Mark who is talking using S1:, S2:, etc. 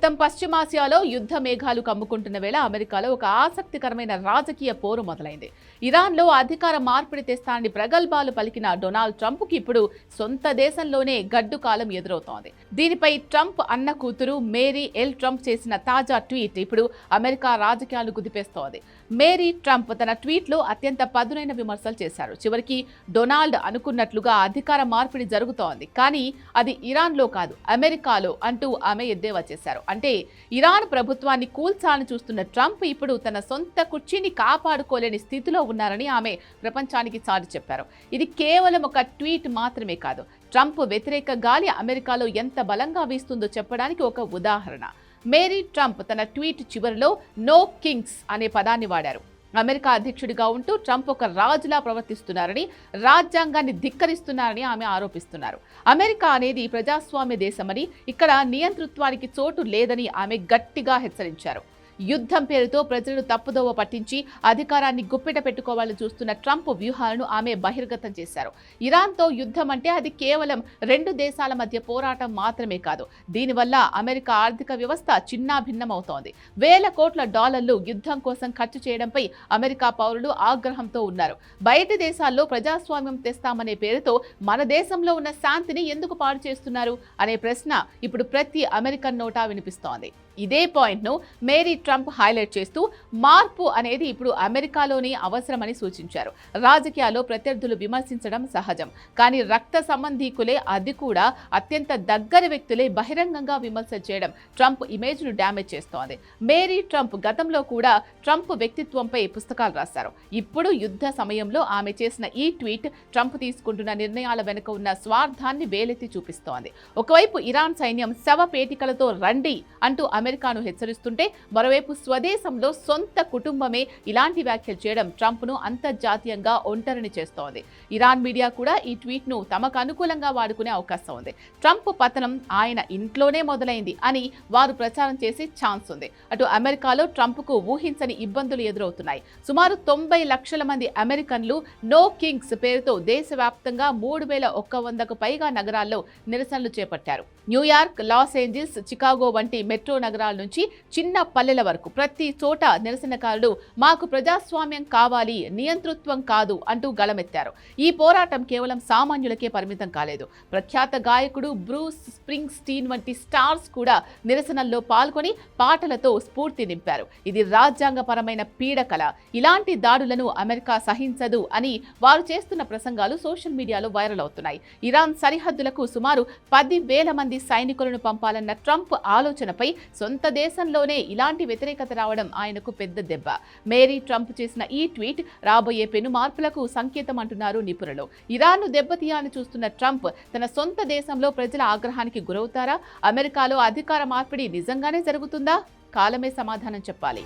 S1: ప్రస్తుతం పశ్చిమాసియాలో యుద్ధ మేఘాలు కమ్ముకుంటున్న వేళ అమెరికాలో ఒక ఆసక్తికరమైన రాజకీయ పోరు మొదలైంది. ఇరాన్లో అధికార మార్పిడి తెస్తానని ప్రగల్భాలు పలికిన డొనాల్డ్ ట్రంప్కి ఇప్పుడు సొంత దేశంలోనే గడ్డు కాలం ఎదురవుతోంది. దీనిపై ట్రంప్ అన్న కూతురు మేరీ ఎల్ ట్రంప్ చేసిన తాజా ట్వీట్ ఇప్పుడు అమెరికా రాజకీయాలు కుదిపేస్తోంది. మేరీ ట్రంప్ తన ట్వీట్లో అత్యంత పదునైన విమర్శలు చేశారు. చివరికి డొనాల్డ్ అనుకున్నట్లుగా అధికార మార్పిడి జరుగుతోంది, కానీ అది ఇరాన్లో కాదు, అమెరికాలో అంటూ ఆమె ఎద్దేవా చేశారు. అంటే ఇరాన్ ప్రభుత్వాన్ని కూల్చాలని చూస్తున్న ట్రంప్ ఇప్పుడు తన సొంత కుర్చీని కాపాడుకోలేని స్థితిలో ఉన్నారని ఆమె ప్రపంచానికి చాటి చెప్పారు. ఇది కేవలం ఒక ట్వీట్ మాత్రమే కాదు, ట్రంప్ వ్యతిరేక గాలి అమెరికాలో ఎంత బలంగా వీస్తుందో చెప్పడానికి ఒక ఉదాహరణ. మేరీ ట్రంప్ తన ట్వీట్ చివరిలో నో కింగ్స్ అనే పదాన్ని వాడారు. అమెరికా అధ్యక్షుడిగా ఉంటూ ట్రంప్ ఒక రాజులా ప్రవర్తిస్తున్నారని, రాజ్యాంగాన్ని ధిక్కరిస్తున్నారని ఆమె ఆరోపిస్తున్నారు. అమెరికా అనేది ప్రజాస్వామ్య దేశమని, ఇక్కడ నియంతృత్వానికి చోటు లేదని ఆమె గట్టిగా హెచ్చరించారు. యుద్ధం పేరుతో ప్రజలను తప్పుదోవ పట్టించి అధికారాన్ని గుప్పెట పెట్టుకోవాలని చూస్తున్న ట్రంప్ వ్యూహాలను ఆమె బహిర్గతం చేశారు. ఇరాన్తో యుద్ధం అంటే అది కేవలం రెండు దేశాల మధ్య పోరాటం మాత్రమే కాదు, దీనివల్ల అమెరికా ఆర్థిక వ్యవస్థ చిన్నాభిన్నమవుతోంది. వేల కోట్ల డాలర్లు యుద్ధం కోసం ఖర్చు చేయడంపై అమెరికా పౌరులు ఆగ్రహంతో ఉన్నారు. బయటి దేశాల్లో ప్రజాస్వామ్యం తెస్తామనే పేరుతో మన దేశంలో ఉన్న శాంతిని ఎందుకు పాడు చేస్తున్నారు అనే ప్రశ్న ఇప్పుడు ప్రతి అమెరికన్ నోటా వినిపిస్తోంది. ఇదే పాయింట్ను మేరీ ట్రంప్ హైలైట్ చేస్తూ మార్పు అనేది ఇప్పుడు అమెరికాలోనే అవసరమని సూచించారు. రాజకీయాల్లో ప్రత్యర్థులు విమర్శించడం సహజం, కానీ రక్త సంబంధీకులే, అది కూడా అత్యంత దగ్గర వ్యక్తులే బహిరంగంగా విమర్శలు చేయడం ట్రంప్ ఇమేజ్ను డ్యామేజ్ చేస్తోంది. మేరీ ట్రంప్ గతంలో కూడా ట్రంప్ వ్యక్తిత్వంపై పుస్తకాలు రాశారు. ఇప్పుడు యుద్ధ సమయంలో ఆమె చేసిన ఈ ట్వీట్ ట్రంప్ తీసుకుంటున్న నిర్ణయాల వెనుక ఉన్న స్వార్థాన్ని వేలెత్తి చూపిస్తోంది. ఒకవైపు ఇరాన్ సైన్యం శవపేటికలతో రండి అంటూ అమెరికాను హెచ్చరిస్తుంటే, మరోవైపు స్వదేశంలో సొంత కుటుంబమే ఇలాంటి వ్యాఖ్యలు చేయడం ట్రంప్ను అంతర్జాతీయంగా ఒంటరిని చేస్తోంది. ఇరాన్ మీడియా కూడా ఈ ట్వీట్ను తమకు అనుకూలంగా వాడుకునే అవకాశం ఉంది. ట్రంప్ పతనం ఆయన ఇంట్లోనే మొదలైంది అని వారు ప్రచారం చేసే ఛాన్స్ ఉంది. అటు అమెరికాలో ట్రంప్కు ఊహించని ఇబ్బందులు ఎదురవుతున్నాయి. సుమారు 90 లక్షల మంది అమెరికన్లు నో కింగ్స్ పేరుతో దేశవ్యాప్తంగా 3100కు పైగా నగరాల్లో నిరసనలు చేపట్టారు. న్యూయార్క్, లాస్ ఏంజల్స్, చికాగో వంటి మెట్రో నగరాల నుంచి చిన్న పల్లెల వరకు ప్రతి చోట నిరసనకారులు మాకు ప్రజాస్వామ్యం కావాలి, నియంతృత్వం కాదు అంటూ గళమెత్తారు. ఈ పోరాటం కేవలం సామాన్యులకే పరిమితం కాలేదు. ప్రఖ్యాత గాయకుడు బ్రూస్ స్ప్రింగ్స్టీన్ వంటి స్టార్స్ కూడా నిరసనల్లో పాల్గొని పాటలతో స్ఫూర్తి నింపారు. ఇది రాజ్యాంగపరమైన పీడకల. ఇలాంటి దాడులను అమెరికా సహించదు అని వారు చేస్తున్న ప్రసంగాలు సోషల్ మీడియాలో వైరల్ అవుతున్నాయి. ఇరాన్ సరిహద్దులకు సుమారు 10,000 మంది సైనికులను పంపాలన్న ట్రంప్ ఆలోచనపై సొంత దేశంలోనే ఇలాంటి వ్యతిరేకత రావడం ఆయనకు పెద్ద దెబ్బ. మేరీ ట్రంప్ చేసిన ఈ ట్వీట్ రాబోయే పెను మార్పులకు సంకేతం అంటున్నారు నిపుణులు. ఇరాన్ను దెబ్బతీయాలని చూస్తున్న ట్రంప్ తన సొంత దేశంలో ప్రజల ఆగ్రహానికి గురవుతారా? అమెరికాలో అధికార మార్పిడి నిజంగానే జరుగుతుందా? కాలమే సమాధానం చెప్పాలి.